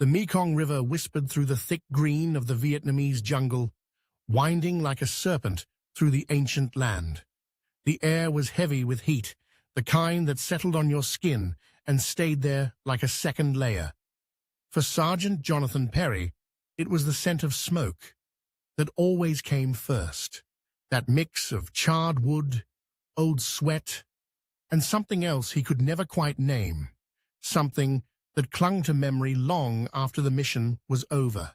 The Mekong River whispered through the thick green of the Vietnamese jungle, winding like a serpent through the ancient land. The air was heavy with heat, the kind that settled on your skin and stayed there like a second layer. For Sergeant Jonathan Perry, it was the scent of smoke that always came first, that mix of charred wood, old sweat, and something else he could never quite name, something that clung to memory long after the mission was over.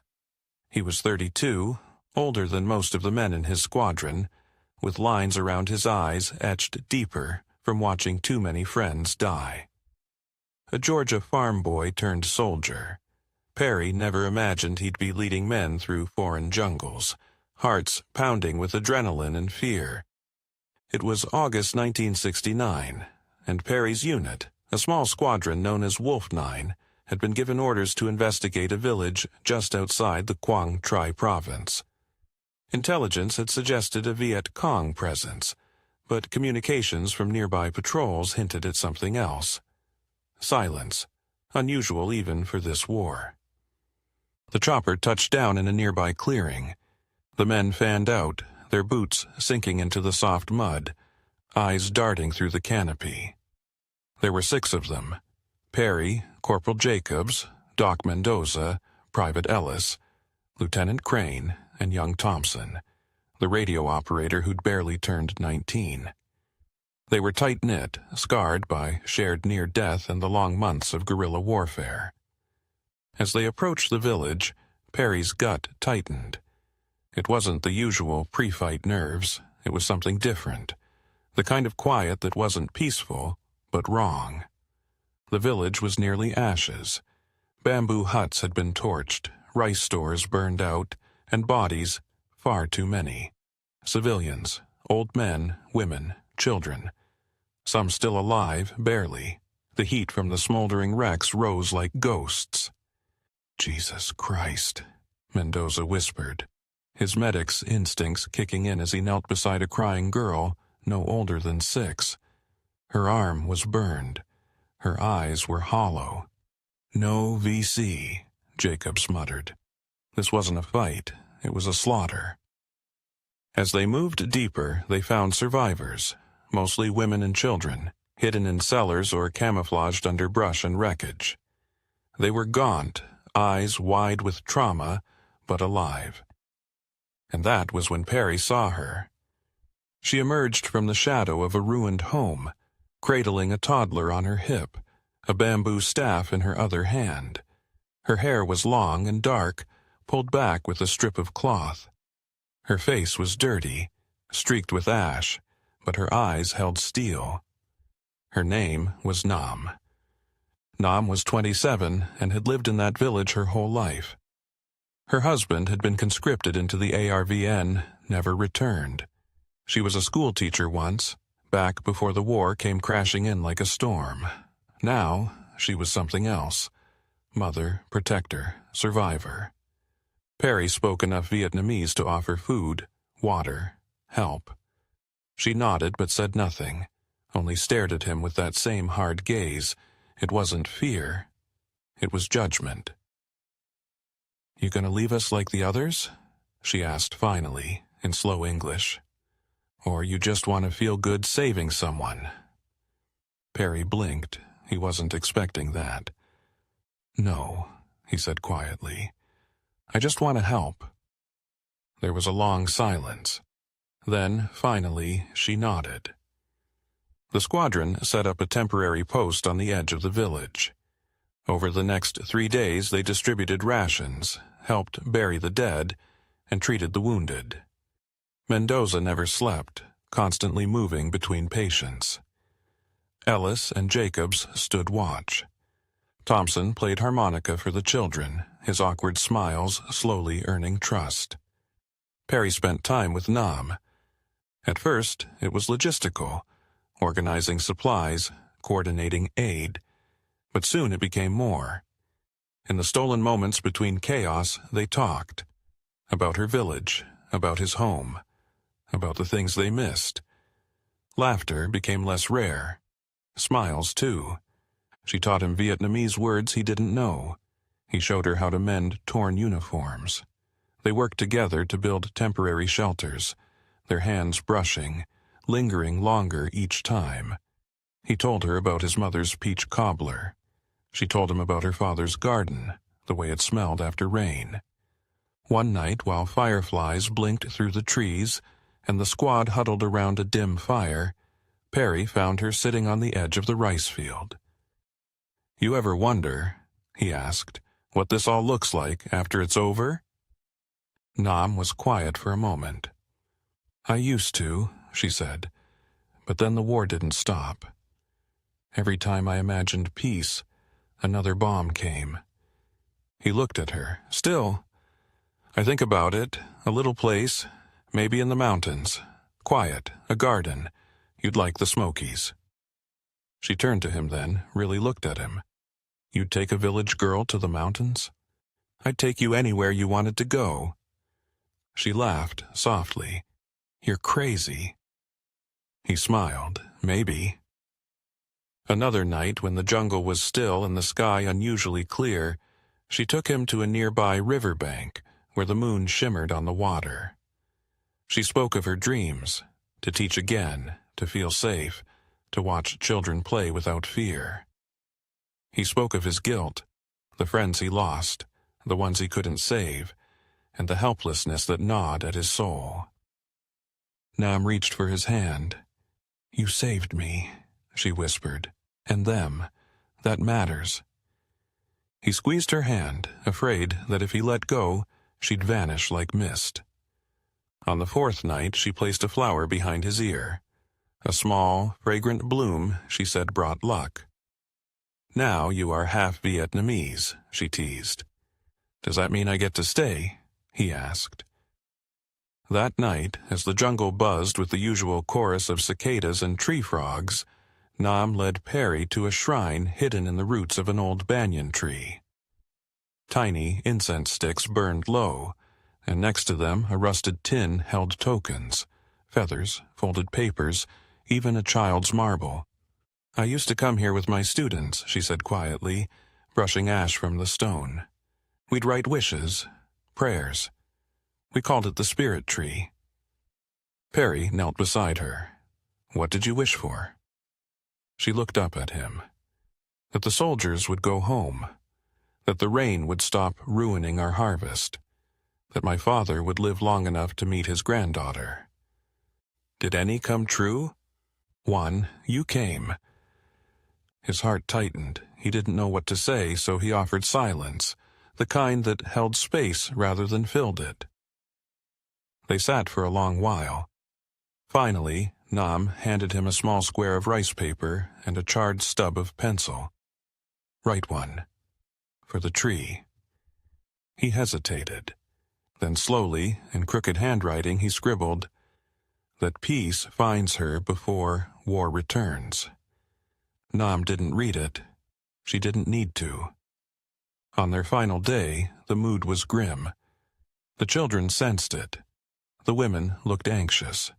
He was 32, older than most of the men in his squadron, with lines around his eyes etched deeper from watching too many friends die. A Georgia farm boy turned soldier, Perry never imagined he'd be leading men through foreign jungles, hearts pounding with adrenaline and fear. It was August 1969, and Perry's unit, a small squadron known as Wolf 9, had been given orders to investigate a village just outside the Quang Tri province. Intelligence had suggested a Viet Cong presence, but communications from nearby patrols hinted at something else. Silence, unusual even for this war. The chopper touched down in a nearby clearing. The men fanned out, their boots sinking into the soft mud, eyes darting through the canopy. There were 6 of them: Perry, Corporal Jacobs, Doc Mendoza, Private Ellis, Lieutenant Crane, and young Thompson, the radio operator who'd barely turned 19. They were tight-knit, scarred by shared near death and the long months of guerrilla warfare. As they approached the village, Perry's gut tightened. It wasn't the usual pre-fight nerves, it was something different, the kind of quiet that wasn't peaceful, but wrong. The village was nearly ashes. Bamboo huts had been torched, rice stores burned out, and bodies, far too many. Civilians, old men, women, children. Some still alive, barely. The heat from the smoldering wrecks rose like ghosts. "Jesus Christ," Mendoza whispered, his medic's instincts kicking in as he knelt beside a crying girl no older than 6. Her arm was burned. Her eyes were hollow. "No VC," Jacobs muttered. This wasn't a fight, it was a slaughter. As they moved deeper, they found survivors, mostly women and children, hidden in cellars or camouflaged under brush and wreckage. They were gaunt, eyes wide with trauma, but alive. And that was when Perry saw her. She emerged from the shadow of a ruined home, cradling a toddler on her hip, a bamboo staff in her other hand. Her hair was long and dark, pulled back with a strip of cloth. Her face was dirty, streaked with ash, but her eyes held steel. Her name was Nam. Nam was 27 and had lived in that village her whole life. Her husband had been conscripted into the ARVN, never returned. She was a schoolteacher once, back before the war came crashing in like a storm. Now, she was something else. Mother, protector, survivor. Perry spoke enough Vietnamese to offer food, water, help. She nodded but said nothing, only stared at him with that same hard gaze. It wasn't fear. It was judgment. "You gonna leave us like the others?" she asked finally, in slow English. "Or you just want to feel good saving someone?" Perry blinked. He wasn't expecting that. "No," he said quietly. "I just want to help." There was a long silence. Then, finally, she nodded. The squadron set up a temporary post on the edge of the village. Over the next 3 days, they distributed rations, helped bury the dead, and treated the wounded. Mendoza never slept, constantly moving between patients. Ellis and Jacobs stood watch. Thompson played harmonica for the children, his awkward smiles slowly earning trust. Perry spent time with Nam. At first, it was logistical, organizing supplies, coordinating aid. But soon it became more. In the stolen moments between chaos, they talked. About her village, about his home, about the things they missed. Laughter became less rare. Smiles, too. She taught him Vietnamese words he didn't know. He showed her how to mend torn uniforms. They worked together to build temporary shelters, their hands brushing, lingering longer each time. He told her about his mother's peach cobbler. She told him about her father's garden, the way it smelled after rain. One night, while fireflies blinked through the trees and the squad huddled around a dim fire, Perry found her sitting on the edge of the rice field. "You ever wonder," he asked, "what this all looks like after it's over?" Nam was quiet for a moment. "I used to," she said, "but then the war didn't stop. Every time I imagined peace, another bomb came." He looked at her. "Still, I think about it, a little place, maybe in the mountains, quiet, a garden. You'd like the Smokies." She turned to him then, really looked at him. "You'd take a village girl to the mountains?" "I'd take you anywhere you wanted to go." She laughed softly. "You're crazy." He smiled. "Maybe." Another night, when the jungle was still and the sky unusually clear, she took him to a nearby riverbank where the moon shimmered on the water. She spoke of her dreams, to teach again, to feel safe, to watch children play without fear. He spoke of his guilt, the friends he lost, the ones he couldn't save, and the helplessness that gnawed at his soul. Nam reached for his hand. "You saved me," she whispered, "and them. That matters." He squeezed her hand, afraid that if he let go, she'd vanish like mist. On the fourth night, she placed a flower behind his ear. A small, fragrant bloom, she said, brought luck. "Now you are half Vietnamese," she teased. "Does that mean I get to stay?" he asked. That night, as the jungle buzzed with the usual chorus of cicadas and tree frogs, Nam led Perry to a shrine hidden in the roots of an old banyan tree. Tiny incense sticks burned low, and next to them a rusted tin held tokens, feathers, folded papers, even a child's marble. "I used to come here with my students," she said quietly, brushing ash from the stone. "We'd write wishes, prayers. We called it the spirit tree." Perry knelt beside her. "What did you wish for?" She looked up at him. "That the soldiers would go home. That the rain would stop ruining our harvest. That my father would live long enough to meet his granddaughter." "Did any come true?" "One. You came." His heart tightened. He didn't know what to say, so he offered silence, the kind that held space rather than filled it. They sat for a long while. Finally, Nam handed him a small square of rice paper and a charred stub of pencil. "Write one. For the tree." He hesitated. Then slowly, in crooked handwriting, he scribbled, "That peace finds her before war returns." Nam didn't read it. She didn't need to. On their final day, the mood was grim. The children sensed it. The women looked anxious.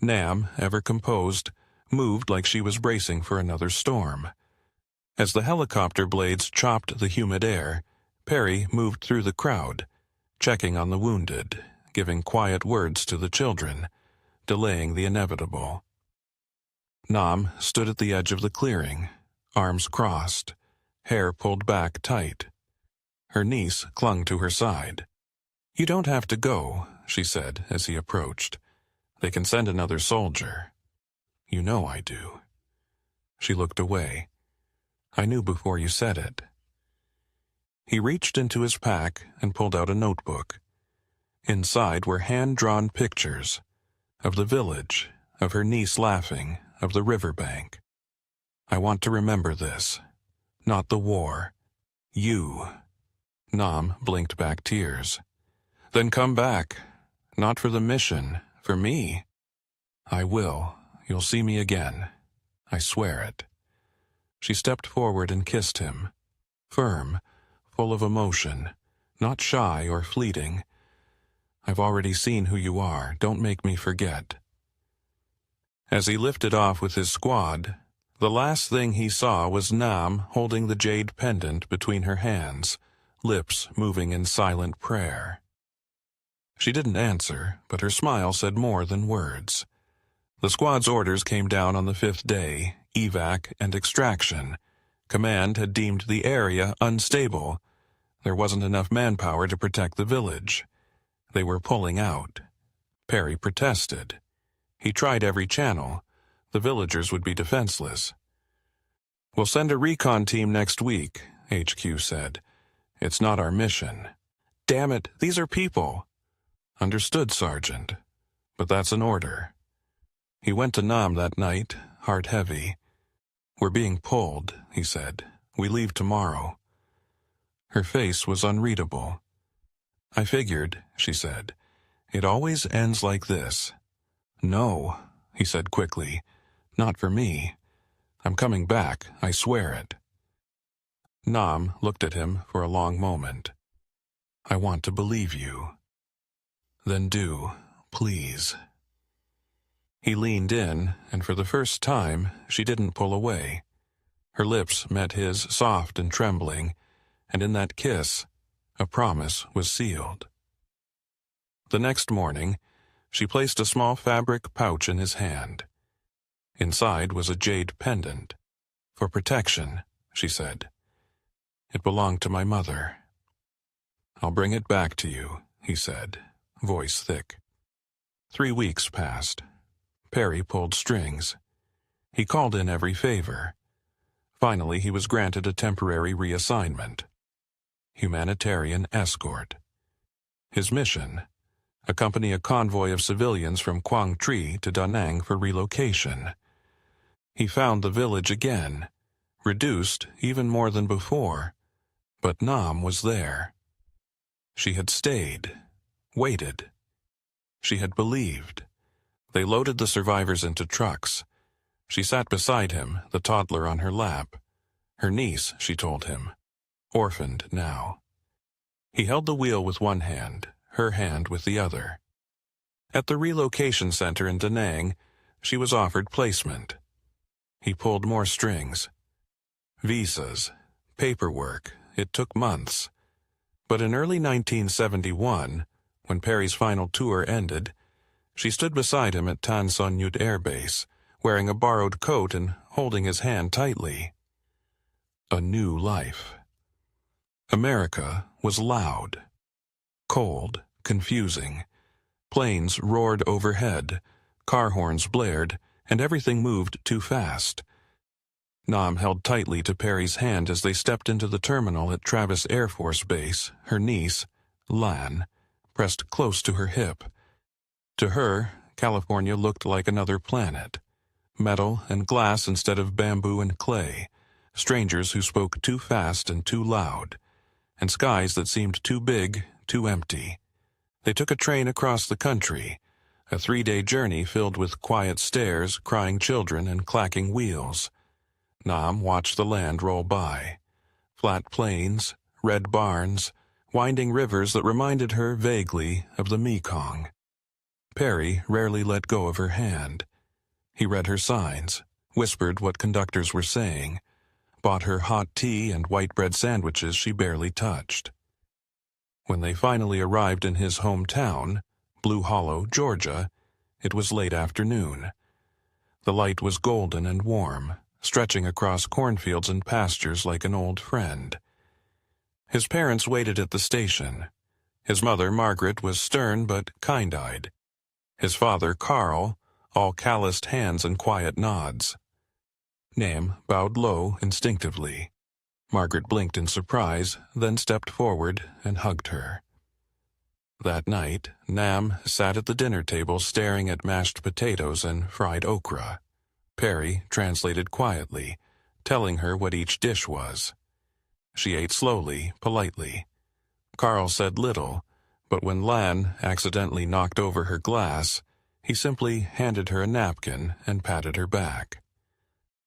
Nam, ever composed, moved like she was bracing for another storm. As the helicopter blades chopped the humid air, Perry moved through the crowd, checking on the wounded, giving quiet words to the children, delaying the inevitable. Nam stood at the edge of the clearing, arms crossed, hair pulled back tight. Her niece clung to her side. "You don't have to go," she said as he approached. "They can send another soldier." "You know I do." She looked away. "I knew before you said it." He reached into his pack and pulled out a notebook. Inside were hand-drawn pictures of the village, of her niece laughing, of the riverbank. "I want to remember this. Not the war. You." Nam blinked back tears. "Then come back. Not for the mission, for me." "I will. You'll see me again. I swear it." She stepped forward and kissed him. Firm, full of emotion, not shy or fleeting. "I've already seen who you are. Don't make me forget." As he lifted off with his squad, the last thing he saw was Nam holding the jade pendant between her hands, lips moving in silent prayer. She didn't answer, but her smile said more than words. The squad's orders came down on the 5th day, evac and extraction. Command had deemed the area unstable. There wasn't enough manpower to protect the village. They were pulling out. Perry protested. He tried every channel. The villagers would be defenseless. "We'll send a recon team next week," HQ said. "It's not our mission." "Damn it, these are people." "Understood, Sergeant. But that's an order." He went to Nam that night, heart heavy. "We're being pulled," he said. "We leave tomorrow." Her face was unreadable. "I figured," she said. "It always ends like this." "No," he said quickly. "Not for me. I'm coming back, I swear it." Nam looked at him for a long moment. "I want to believe you." "Then do, please." He leaned in, and for the first time, she didn't pull away. Her lips met his, soft and trembling, and in that kiss, a promise was sealed. The next morning, she placed a small fabric pouch in his hand. Inside was a jade pendant. "For protection," she said. "It belonged to my mother." "I'll bring it back to you," he said, voice thick. 3 weeks passed. Perry pulled strings. He called in every favor. Finally, he was granted a temporary reassignment. Humanitarian escort. His mission: accompany a convoy of civilians from Quang Tri to Da Nang for relocation. He found the village again, reduced even more than before, but Nam was there. She had stayed, waited. She had believed. They loaded the survivors into trucks. She sat beside him, the toddler on her lap. Her niece, she told him, orphaned now. He held the wheel with one hand, her hand with the other. At the relocation center in Da Nang, she was offered placement. He pulled more strings. Visas, paperwork, it took months. But in early 1971, when Perry's final tour ended, she stood beside him at Tan Son Nhut Air Base, wearing a borrowed coat and holding his hand tightly. A new life. America was loud, cold, confusing. Planes roared overhead, car horns blared, and everything moved too fast. Nam held tightly to Perry's hand as they stepped into the terminal at Travis Air Force Base. Her niece, Lan, pressed close to her hip. To her, California looked like another planet. Metal and glass instead of bamboo and clay. Strangers who spoke too fast and too loud. And skies that seemed too big, too empty. They took a train across the country. A 3-day journey filled with quiet stairs, crying children, and clacking wheels. Nam watched the land roll by. Flat plains, red barns, winding rivers that reminded her vaguely of the Mekong. Perry rarely let go of her hand. He read her signs, whispered what conductors were saying, bought her hot tea and white bread sandwiches she barely touched. When they finally arrived in his hometown, Blue Hollow, Georgia, it was late afternoon. The light was golden and warm, stretching across cornfields and pastures like an old friend. His parents waited at the station. His mother, Margaret, was stern but kind-eyed. His father, Carl, all calloused hands and quiet nods. Nam bowed low instinctively. Margaret blinked in surprise, then stepped forward and hugged her. That night, Nam sat at the dinner table staring at mashed potatoes and fried okra. Perry translated quietly, telling her what each dish was. She ate slowly, politely. Carl said little, but when Lan accidentally knocked over her glass, he simply handed her a napkin and patted her back.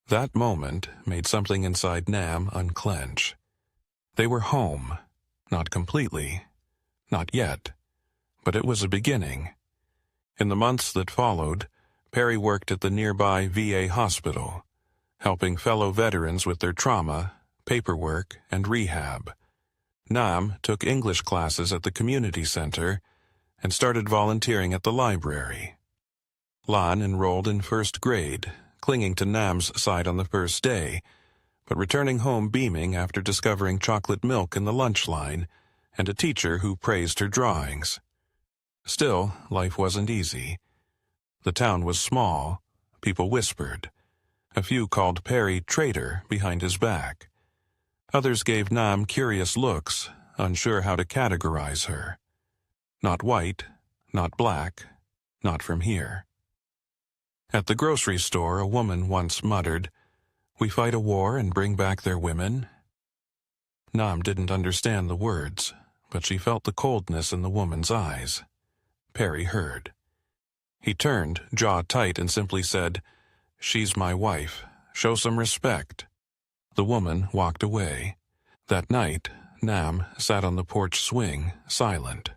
That moment made something inside Nam unclench. They were home. Not completely. Not yet. But it was a beginning. In the months that followed, Perry worked at the nearby VA hospital, helping fellow veterans with their trauma, paperwork, and rehab. Nam took English classes at the community center and started volunteering at the library. Lan enrolled in first grade, clinging to Nam's side on the first day, but returning home beaming after discovering chocolate milk in the lunch line and a teacher who praised her drawings. Still, life wasn't easy. The town was small. People whispered. A few called Perry traitor behind his back. Others gave Nam curious looks, unsure how to categorize her. Not white, not black, not from here. At the grocery store, a woman once muttered, "We fight a war and bring back their women?" Nam didn't understand the words, but she felt the coldness in the woman's eyes. Perry heard. He turned, jaw tight, and simply said, "She's my wife. Show some respect." The woman walked away. That night, Nam sat on the porch swing, silent.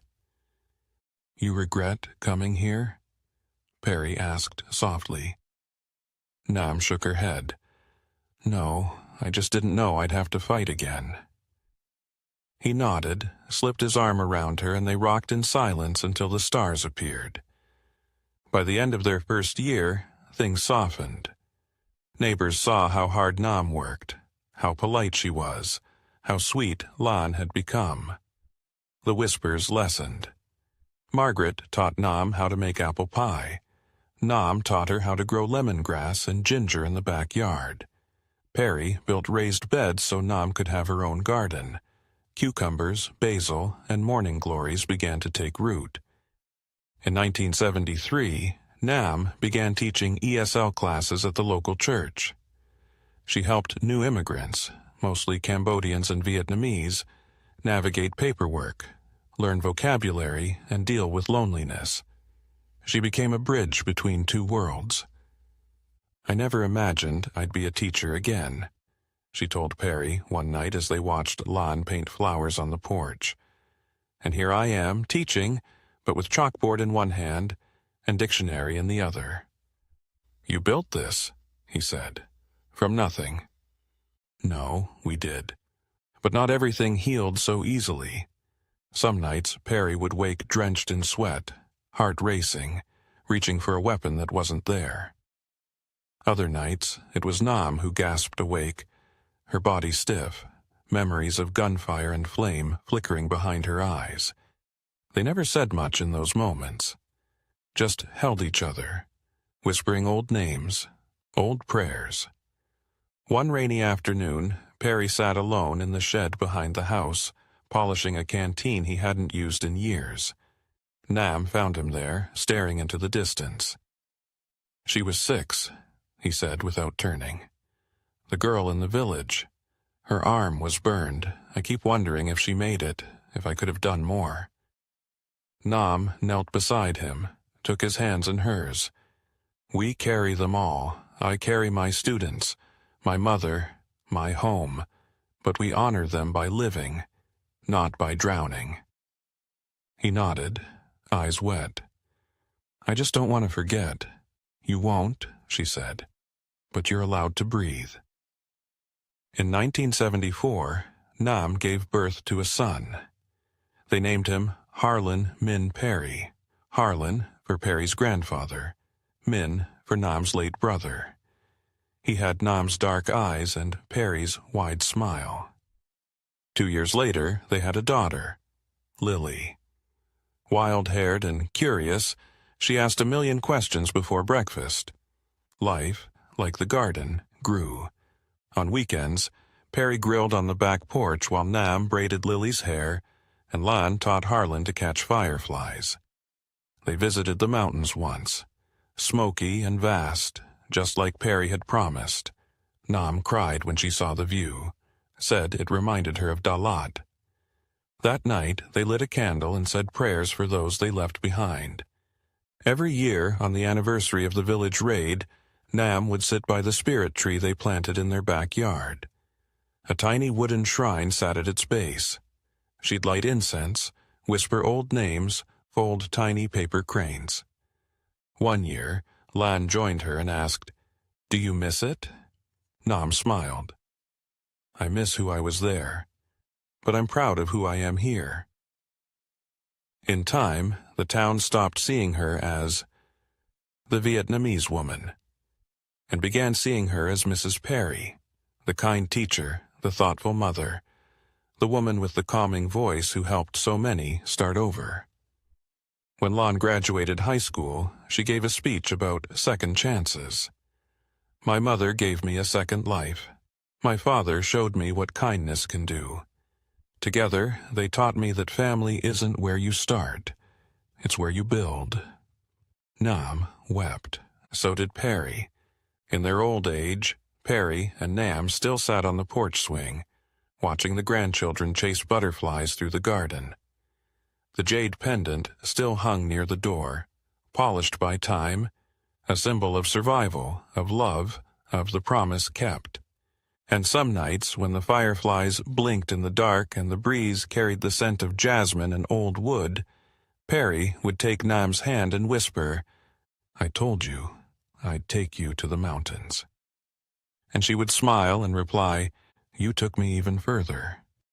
"You regret coming here?" Perry asked softly. Nam shook her head. "No, I just didn't know I'd have to fight again." He nodded, slipped his arm around her, and they rocked in silence until the stars appeared. By the end of their first year, things softened. Neighbors saw how hard Nam worked, how polite she was, how sweet Lan had become. The whispers lessened. Margaret taught Nam how to make apple pie. Nam taught her how to grow lemongrass and ginger in the backyard. Perry built raised beds so Nam could have her own garden. Cucumbers, basil, and morning glories began to take root. In 1973, Nam began teaching ESL classes at the local church. She helped new immigrants, mostly Cambodians and Vietnamese, navigate paperwork, learn vocabulary, and deal with loneliness. She became a bridge between two worlds. "I never imagined I'd be a teacher again," she told Perry one night as they watched Lan paint flowers on the porch. "And here I am, teaching, but with chalkboard in one hand and dictionary in the other." "You built this," he said, "from nothing." "No, we did. But not everything healed so easily. Some nights Perry would wake drenched in sweat, heart racing, reaching for a weapon that wasn't there. Other nights, it was Nam who gasped awake, her body stiff, memories of gunfire and flame flickering behind her eyes. They never said much in those moments, just held each other, whispering old names, old prayers. One rainy afternoon, Perry sat alone in the shed behind the house, polishing a canteen he hadn't used in years. Nam found him there, staring into the distance. "She was 6, he said without turning. "The girl in the village. Her arm was burned. I keep wondering if she made it, if I could have done more." Nam knelt beside him, took his hands in hers. "We carry them all. I carry my students, my mother, my home, but we honor them by living, not by drowning." He nodded, eyes wet. "I just don't want to forget." "You won't," she said, "but you're allowed to breathe." In 1974, Nam gave birth to a son. They named him Harlan Min Perry, Harlan for Perry's grandfather, Min for Nam's late brother. He had Nam's dark eyes and Perry's wide smile. 2 years later, they had a daughter, Lily. Wild-haired and curious, she asked a million questions before breakfast. Life, like the garden, grew. On weekends, Perry grilled on the back porch while Nam braided Lily's hair, and Lan taught Harlan to catch fireflies. They visited the mountains once, smoky and vast, just like Perry had promised. Nam cried when she saw the view, said it reminded her of Dalat. That night, they lit a candle and said prayers for those they left behind. Every year, on the anniversary of the village raid, Nam would sit by the spirit tree they planted in their backyard. A tiny wooden shrine sat at its base. She'd light incense, whisper old names, fold tiny paper cranes. One year, Lan joined her and asked, "Do you miss it?" Nam smiled. "I miss who I was there. but I'm proud of who I am here." In time, the town stopped seeing her as the Vietnamese woman, and began seeing her as Mrs. Perry, the kind teacher, the thoughtful mother, the woman with the calming voice who helped so many start over. When Lon graduated high school, she gave a speech about second chances. "My mother gave me a second life. My father showed me what kindness can do. Together, they taught me that family isn't where you start, it's where you build." Nam wept. So did Perry. In their old age, Perry and Nam still sat on the porch swing, watching the grandchildren chase butterflies through the garden. The jade pendant still hung near the door, polished by time, a symbol of survival, of love, of the promise kept. And some nights, when the fireflies blinked in the dark and the breeze carried the scent of jasmine and old wood, Perry would take Nam's hand and whisper, "I told you I'd take you to the mountains." And she would smile and reply, "You took me even further."